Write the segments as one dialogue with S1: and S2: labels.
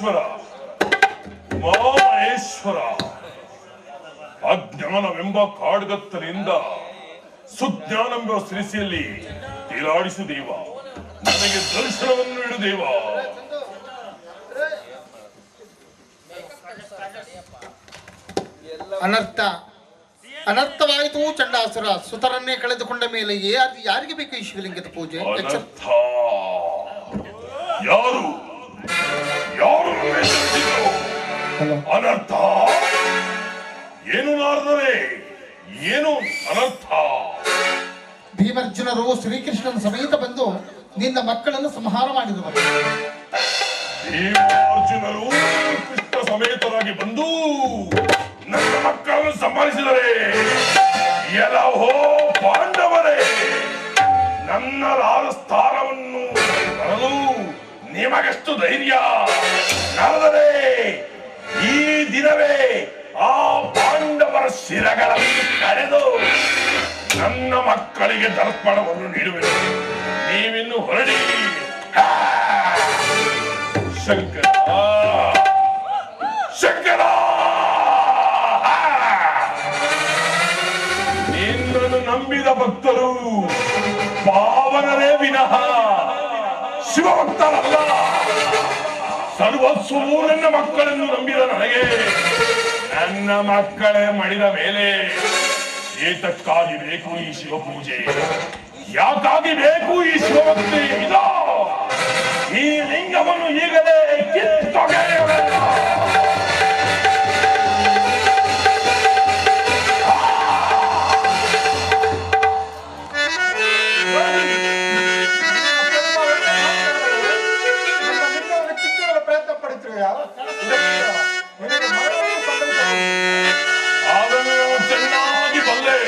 S1: ಮಹೇಶ್ವರ ಮಹೇಶ್ವರ ಅಜ್ಞಾನವೆಂಬ ಕಾಡ್ಗತ್ತಲಿಂದ ಸುಜ್ಞಾನವೆಂಬ ಸಿರಿಸಿಯಲ್ಲಿ ತೇಲಾಡಿಸು ದೇವ, ನನಗೆ ದರ್ಶನವನ್ನು ಇಡು ದೇವ.
S2: ಅನರ್ಥವಾಯಿತು. ಚಂಡಾಸುರ ಸುತರನ್ನೇ ಕಳೆದುಕೊಂಡ ಮೇಲೆ ಯಾರಿಗೆ ಬೇಕು ಈ ಶಿವಲಿಂಗದ ಪೂಜೆ?
S1: ಯಾರು ಯಾರು ಅನರ್ಥ? ಏನು ನಾರದರೆ, ಏನು ಅನರ್ಥ?
S2: ಭೀಮರ್ಜುನರು ಶ್ರೀಕೃಷ್ಣನ ಸಮೇತ ಬಂದು ನಿನ್ನ ಮಕ್ಕಳನ್ನು ಸಂಹಾರ ಮಾಡಿದವರು.
S1: ಭೀಮಾರ್ಜುನರು ಕೃಷ್ಣ ಸಮೇತರಾಗಿ ಬಂದು ನನ್ನ ಮಕ್ಕಳನ್ನು ಸಂಹರಿಸಿದರೆ, ಎಲ್ಲವೋ ಪಾಂಡವರೇ, ನನ್ನ ರಾಜಸ್ಥಾನವನ್ನು ತರಲು ನಿಮಗೆಷ್ಟು ಧೈರ್ಯ? ನಾರದರೆ ಈ ದಿನವೇ ಆ ಪಾಂಡವರ ಶಿರಗಳನ್ನು ಕರೆದು ನನ್ನ ಮಕ್ಕಳಿಗೆ ದರ್ಪಣವನ್ನು ನೀಡುವೆನು. ನೀವಿನ್ನು ಹೊರಡಿ. ಶಂಕರ ಶಂಕರ, ನಿನ್ನನ್ನು ನಂಬಿದ ಭಕ್ತರು ಪಾವನರೇ ವಿನಃ ಶಿವಭಕ್ತರಲ್ಲ. ಸರ್ವಸ್ವವೂ ನನ್ನ ಮಕ್ಕಳನ್ನು ನಂಬಿದ ನನಗೆ ನನ್ನ ಮಕ್ಕಳೇ ಮಡಿದ ಮೇಲೆ ಏತಕ್ಕಾಗಿ ಬೇಕು ಈ ಶಿವ ಪೂಜೆ? ಯಾಕಾಗಿ ಬೇಕು ಈ ಶಿವಭಕ್ತಿ? ಇದೋ ಈ ಲಿಂಗವನ್ನು ಈಗಲೇ ಕಿತ್ತೊಗೆಯುವೆನು. ಅದನ್ನು ಚೆನ್ನಾಗಿ ಬಲ್ಲೆ.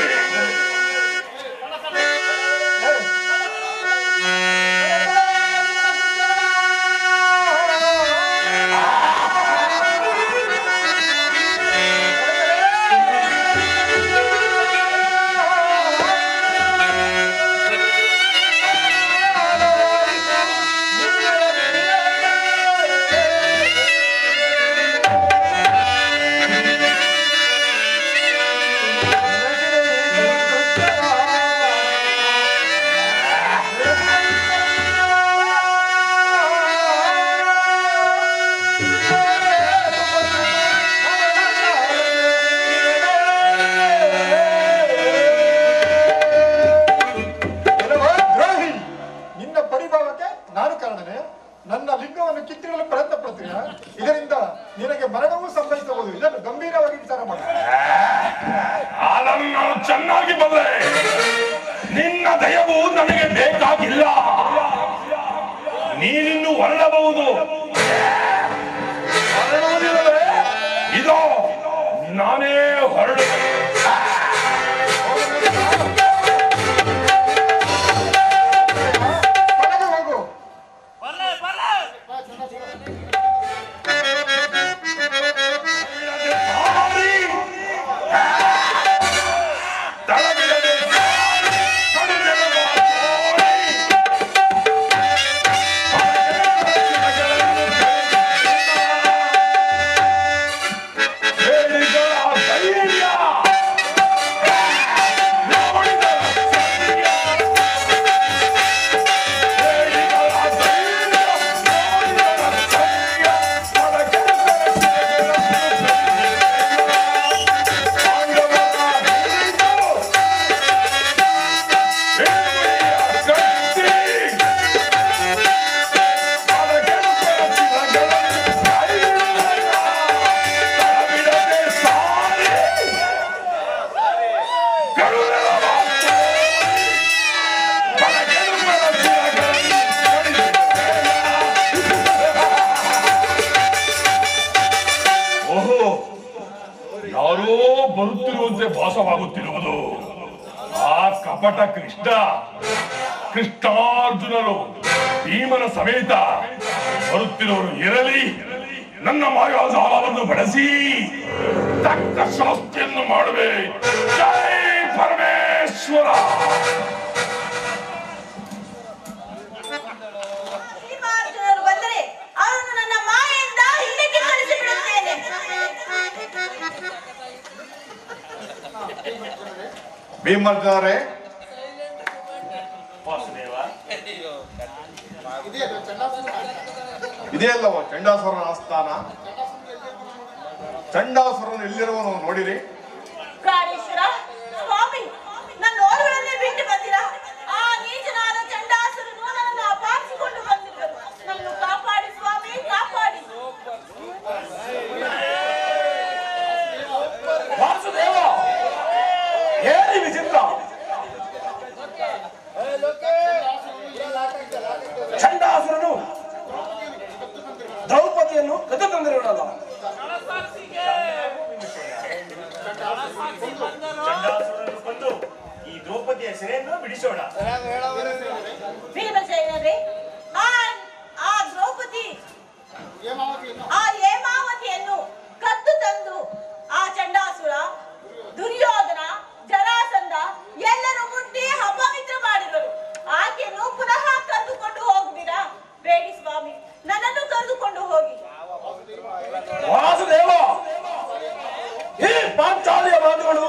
S3: ನನ್ನ ಲಿಂಗವನ್ನು ಕಿತ್ತಿಡಲು ಪ್ರಯತ್ನ ಪಡ್ತೀಯ. ಇದರಿಂದ ನಿನಗೆ ಮರಣವೂ ಸಂಭವಿಸಬಹುದು. ಇದನ್ನು ಗಂಭೀರವಾಗಿ ವಿಚಾರ ಮಾಡ.
S1: ಅದನ್ನು ನಾನು ಚೆನ್ನಾಗಿ ಬಲ್ಲೆ. ನಿನ್ನ ದಯವು ನನಗೆ ಬೇಕಾಗಿಲ್ಲ. ನೀನಿನ್ನು ಹೊರಡಬಹುದು. ಇದೋ ನಾನೇ ಹೊರಡುವೆ. ಬರುತ್ತಿರುವಂತೆ ಭಾಸವಾಗುತ್ತಿರುವುದು ಆ ಕಪಟ ಕೃಷ್ಣಾರ್ಜುನರು ಭೀಮನ ಸಮೇತ ಬರುತ್ತಿರುವರು. ಇರಲಿ, ನನ್ನ ಮಾಯಾಜಾಲವನ್ನು ಬಳಸಿ ತಕ್ಕ ಶಾಸ್ತಿಯನ್ನು ಮಾಡುವೆ. ಜೈ ಪರಮೇಶ್ವರ.
S4: ಬಂದರೆ ಅವನು ನನ್ನ ಮಾಯಿಂದ ಭೀಮರ್ಜುನರೇ,
S1: ವಾಸುದೇವ,
S4: ಇದೆಯಲ್ಲವೋ ಚಂಡಾಸುರನ ಆಸ್ಥಾನ? ಚಂಡಾಸುರನು ಎಲ್ಲಿರುವನು ನೋಡಿರಿ.
S5: ಪ್ರಾಣೇಶ್ವರ ಸ್ವಾಮಿ, ನನ್ನ ಓರ್ಗಳನ್ನೇ ಬಿಟ್ಟು ಬಂದಿರಾ? ಆ ನೀಚನಾದ ಚಂಡಾಸುರನು ನನ್ನನ್ನು ಅಪಹರಿಸಿಕೊಂಡು ಬಂದಿರುವರು. ನನ್ನನ್ನು ಕಾಪಾಡಿ ಸ್ವಾಮಿ, ಕಾಪಾಡಿ.
S1: ವಾಸುದೇವ, ಏನಿ ವಿಚಿತ್ರ! ಚಂಡಾಸುರನು ದ್ರೌಪದಿಯನ್ನು ಕದ್ದು ತಂದಿರುವುದಲ್ಲ.
S6: ಚಂಡಾಸುರನನ್ನು ಕೊಂದು ಈ ದ್ರೌಪದಿಯ ಸೆರೆಯನ್ನು ಬಿಡಿಸೋಣ.
S5: ಭೀಮಸೇನರೇ, ಆ ದ್ರೌಪದಿ ಆ ಹೇಮಾವತಿಯನ್ನು ಕದ್ದು ತಂದು ಆ ಚಂಡಾಸುರ, ದುರ್ಯೋಧನ, ಜರಾಸಂಧ ಎಲ್ಲರೂ ಮುಟ್ಟಿ ಅಪವಿತ್ರ ಮಾಡಿದರು. ಆಕೆಯನ್ನು ಪುನಃ ಕರೆದುಕೊಂಡು ಹೋಗುವಿರಾ? ಬೇಡಿ ಸ್ವಾಮಿ, ನನ್ನನ್ನು ಕರೆದುಕೊಂಡು ಹೋಗಿ.
S1: ವಾಸುದೇವ, ಈ ಪಾಂಚಾಲಿಯ ಮಾತುಗಳು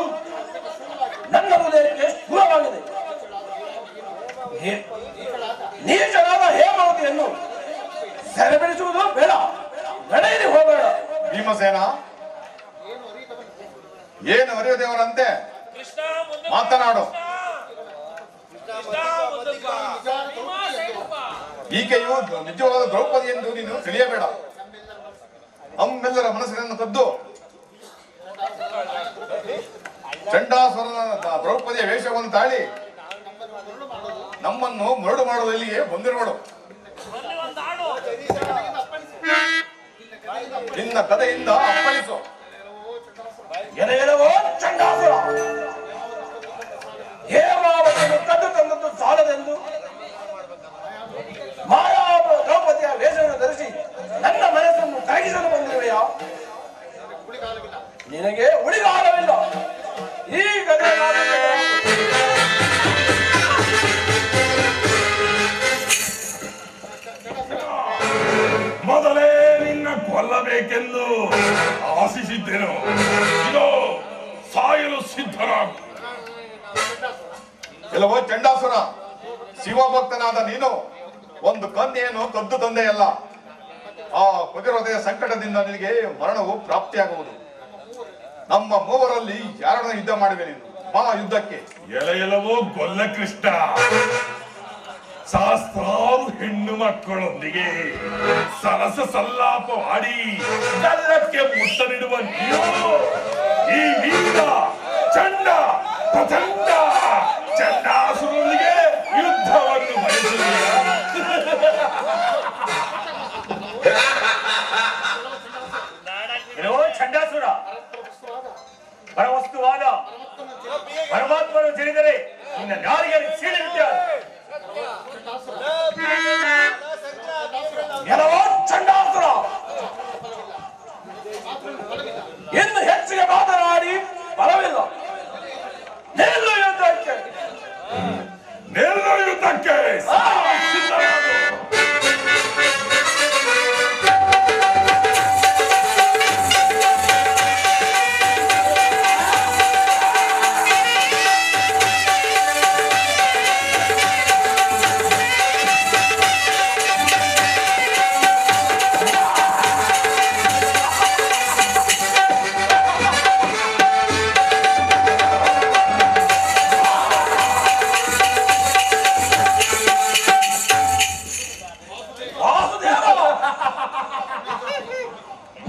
S1: ನನ್ನ ಹೃದಯಕ್ಕೆ ಸ್ಥೂಲವಾಗಿದೆ. ನೀಚನಾದ ಹೇಮಾವತಿಯನ್ನು ಸೆರೆಬಿಡಿಸುವುದು ಬೇಡ, ನಡೆಯಲಿ ಹೋಗಬೇಡ.
S4: ಭೀಮಸೇನ, ಏನು ಅರಿಯದೇವರಂತೆ ಮಾತನಾಡು. ಈಕೆಯು ನಿಜವಾದ ದ್ರೌಪದಿ ಎಂದು ನೀನು ತಿಳಿಯಬೇಡ. ನಮ್ಮೆಲ್ಲರ ಮನಸ್ಸಿನನ್ನು ಕದ್ದು ಚಂಡಾಸುರನ ದ್ರೌಪದಿಯ ವೇಷವನ್ನು ತಾಳಿ ನಮ್ಮನ್ನು ಮರಳು ಮಾಡುವಲ್ಲಿಯೇ ಬಂದಿರುವಳು. ನಿನ್ನ ಕಥೆಯಿಂದ ಅಪ್ಪಳಿಸು.
S1: ಎಲೆಯಲವೋ ಚಂಡಾಸುರ, ಹೇಮಾವತಿಯನ್ನು ಕದ್ದು ತಂದದ್ದು ಸಾಲದೆಂದು ಮಾಯಾ ದ್ರೌಪದಿಯ ವೇಷವನ್ನು ಧರಿಸಿ ನನ್ನ ಮನಸ್ಸನ್ನು ಕರಗಿಸಲು ಬಂದಿರುವೆಯಾ? ನಿನಗೆ ಉಳಿಗಾಲವಿಲ್ಲ. ಈ ಕಥೆ ಮೊದಲೇ ನಿನ್ನ ಕೊಲ್ಲಬೇಕೆಂದು ಆಶಿಸಿದ್ದೆನು. ಇದು ಸಾಯಲು ಸಿದ್ಧರಾಗು.
S4: ಕೆಲವೋ ಚಂಡಾಸುರ, ಶಿವಭಕ್ತನಾದ ನೀನು ಒಂದು ಕನ್ಯೆಯನ್ನು ಕದ್ದು ತಂದೆಯಲ್ಲ. ಆ ಕುದಿರೋದೆಯ ಸಂಕಟದಿಂದ ನಿನಗೆ ಮರಣವು ಪ್ರಾಪ್ತಿಯಾಗುವುದು. ನಮ್ಮ ಮೂವರಲ್ಲಿ ಯಾರನ್ನ ಯುದ್ಧ ಮಾಡುವೆ ನೀನು? ಬಾ ಯುದ್ಧಕ್ಕೆ.
S1: ಎಲೆಯಲವೋ ಗೊಲ್ಲ ಕೃಷ್ಣ, ಸಹಸ್ರಾರು ಹೆಣ್ಣು ಮಕ್ಕಳೊಂದಿಗೆ ಸರಸ ಸಲ್ಲಾಪವಾಡಿ ಕಲ್ಲಕ್ಕೆ ಮುತ್ತ ನೀಡುವ ನೀನು ಈ ವೀರ ಚಂಡ ಪ್ರಚಂಡ ಚಂಡಾಸುರನಿಗೆ ಯುದ್ಧವನ್ನು ಬಯಸುತ್ತೀಯ?
S6: ಏನೋ ಚಂಡಾಸುರ, ಪರವಸ್ತುವಾದ ಪರಮಾತ್ಮನು ಜನಿದರೆ ನಿನ್ನ ನಾಲಿಗೆ ಸೀಳಿರುತ್ತಾರೆ.
S1: ಎಲ್ಲವೋ ಚಂಡಾಸುರ, ಇನ್ನು ಹೆಚ್ಚಿಗೆ ಮಾತನಾಡಿ ಬಲವಿಲ್ಲ. ನಿಲ್ಲು ಯುದ್ಧಕ್ಕೆ, ನಿಲ್ಲು ಯುದ್ಧಕ್ಕೆ. ಸಿದ್ಧರಾಗು.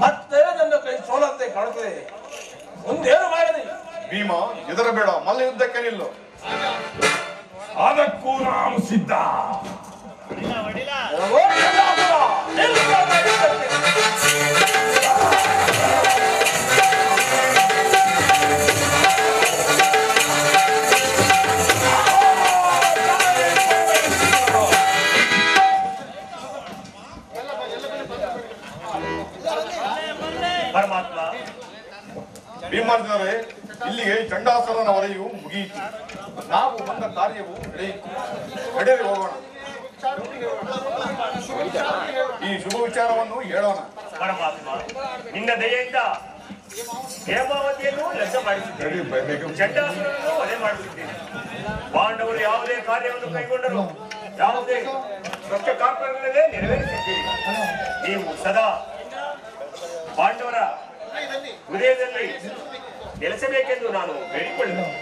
S1: ಮತ್ತೆ ನನ್ನ ಕೈ ಸೋಲಂತೆ ಕಾಣುತ್ತದೆ. ಮುಂದೇನು ಮಾಡಲಿ?
S4: ಭೀಮ, ಹೆದರಬೇಡ, ಮಲ್ಲ ಯುದ್ಧಕ್ಕೆ ನಿಲ್ಲು.
S1: ಅದಕ್ಕೂ ನಾವು ಸಿದ್ಧ. ಎಲ್ಲವೋ ಚಂಡಾಸುರ, ನಿಲ್ಲು ನನ್ನ ಯುದ್ಧಕ್ಕೆ.
S6: ಪರಮಾತ್ಮ,
S4: ಭೀಮಾರ್ಜುನರೇ, ಇಲ್ಲಿಗೆ ಚಂಡಾಸುರನ ವರೆಯು ಮುಗಿಯಿತು. ನಾವು ಬಂದ ಕಾರ್ಯವು ನಡೆಯಲಿ ಹೋಗೋಣ. ಈ ಶುಭ ವಿಚಾರವನ್ನು ಹೇಳೋಣ.
S6: ಪರಮಾತ್ಮ, ನಿನ್ನ ದಯೆಯಿಂದ ಹೇಮಾವತಿಯನ್ನು ಲಗ್ನ ಮಾಡಿಸಿದ್ದೇನೆ, ಚಂಡಾಸುರನನ್ನು ವಧೆ ಮಾಡಿಸಿದ್ದೇನೆ. ಪಾಂಡವರು ಯಾವುದೇ ಕಾರ್ಯವನ್ನು ಕೈಗೊಂಡರು ಯಾವುದೇ ದೊಡ್ಡ ಕಾರ್ಯಗಳನ್ನೇ ನೆರವೇರಿಸಿದ್ದೀರಿ. ನೀವು ಸದಾ ಪಾಂಡವರ ಹೃದಯದಲ್ಲಿ ನೆಲೆಸಬೇಕೆಂದು ನಾನು ಬೇಡಿಕೊಳ್ಳುತ್ತೇನೆ.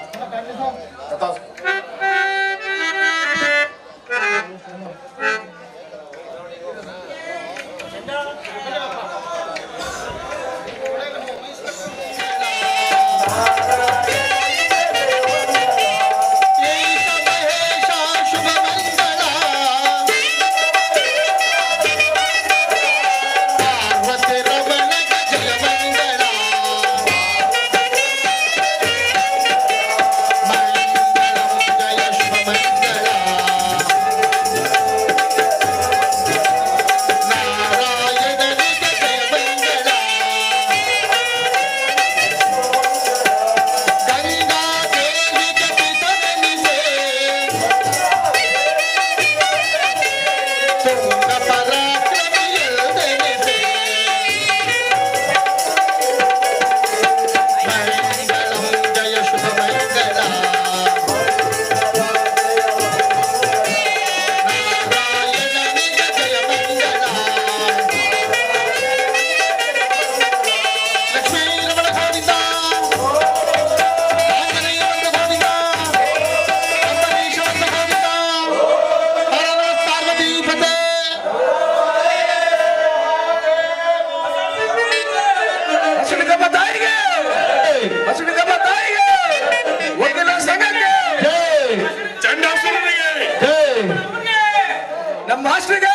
S1: ನಮ್ಮ ಮಾಸ್ಟರ್ಗೆ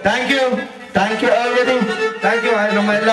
S2: thank you already thank you ನಮ್ಮ ಎಲ್ಲ